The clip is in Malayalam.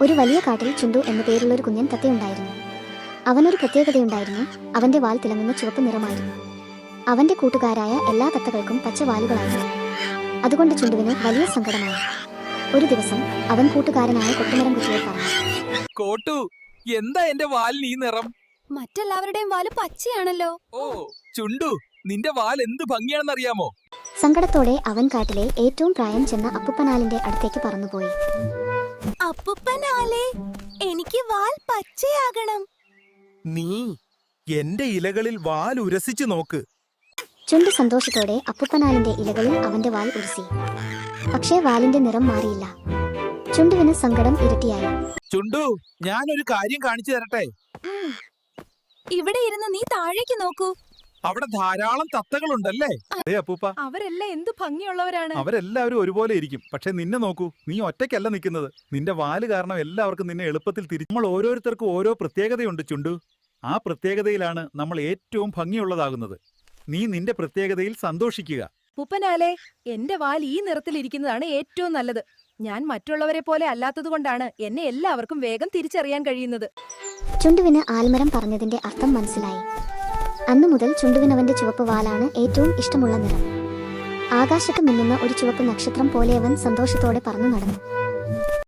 ഒരു വലിയ കാട്ടിൽ ചുണ്ടു എന്നു പേരുള്ള ഒരു കുഞ്ഞൻ തത്തയുണ്ടായിരുന്നു. അവനൊരു പ്രത്യേകതയുണ്ടായിരുന്നു. അവന്റെ വാൽ തിളങ്ങുന്ന ചുവപ്പ് നിറമായിരുന്നു. അവന്റെ കൂട്ടുകാരായ എല്ലാ തത്തകൾക്കും പച്ച വാലുകളായിരുന്നു. അതുകൊണ്ട് ചുണ്ടുവിന് വലിയ സങ്കടമായി. ഒരു ദിവസം അവൻ കൂട്ടുകാരനായ കൊട്ടുമരം കുട്ടിയെ പറഞ്ഞു, കോട്ടു, എന്താ എന്റെ വാലിന് ഈ നിറം? മറ്റെല്ലാവരുടെയും വാല് പച്ചയാണല്ലോ. ഓ ചുണ്ടു, നിന്റെ വാൽ എന്ത് ഭംഗിയാണെന്നറിയാമോ? സങ്കടത്തോടെ അവൻ കാട്ടിലെ ഏറ്റവും പ്രായം ചെന്ന അപ്പുപ്പനാലിന്റെ അടുത്തേക്ക് പറന്നുപോയി. അപ്പുപ്പനാലേ, എനിക്ക് വാൽ പച്ചയാകണം. നീ എന്റെ ഇലകളിൽ വാൽ ഉരസിച്ചു നോക്ക്. ചുണ്ടു സന്തോഷത്തോടെ അപ്പുപ്പനാലിന്റെ ഇലകളിൽ അവന്റെ വാൽ ഉരസി. പക്ഷേ വാലിന്റെ നിറം മാറിയില്ല. ചുണ്ടുവിന് സങ്കടം ഇരട്ടിയായി. ചുണ്ടു, ഞാനൊരു കാര്യം കാണിച്ചു തരട്ടെ? ഇവിടെ ഇരുന്ന് നീ താഴേക്ക് നോക്കൂ. അവിടെ ധാരാളം തത്തകളുണ്ടല്ലേ? അതെ അപ്പൂപ്പ, അവരെല്ലാം എന്ത് ഭംഗിയുള്ളവരാണ്. അവരെല്ലാവരും ഒരുപോലെ ഇരിക്കും. പക്ഷെ നിന്നെ നോക്കൂ, നീ ഒറ്റയ്ക്കല്ല നിൽക്കുന്നത്. നിന്റെ വാല് കാരണം എല്ലാവർക്കും നിന്നെ എളുപ്പത്തിൽ നമ്മൾ ഓരോരുത്തർക്കും ഓരോ പ്രത്യേകതയുണ്ട് ചുണ്ടു. ആ പ്രത്യേകതയിലാണ് നമ്മൾ ഏറ്റവും ഭംഗിയുള്ളതാകുന്നത്. നീ നിന്റെ പ്രത്യേകതയിൽ സന്തോഷിക്കുക. പുപ്പനാലെ, എന്റെ വാൽ ഈ നിറത്തിലിരിക്കുന്നതാണ് ഏറ്റവും നല്ലത്. ഞാൻ മറ്റുള്ളവരെ പോലെ അല്ലാത്തതുകൊണ്ടാണ് എന്നെ എല്ലാവർക്കും വേഗം തിരിച്ചറിയാൻ കഴിയുന്നത്. ചുണ്ടുവിന് ആൽമരം പറഞ്ഞതിന്റെ അർത്ഥം മനസ്സിലായി. അന്നു മുതൽ ചുണ്ടുവിനവന്റെ ചുവപ്പ് വാലാണ് ഏറ്റവും ഇഷ്ടമുള്ള നിറം. ആകാശത്ത് മിന്നുന്ന ഒരു ചുവപ്പ് നക്ഷത്രം പോലെ അവൻ സന്തോഷത്തോടെ പറന്നു നടന്നു.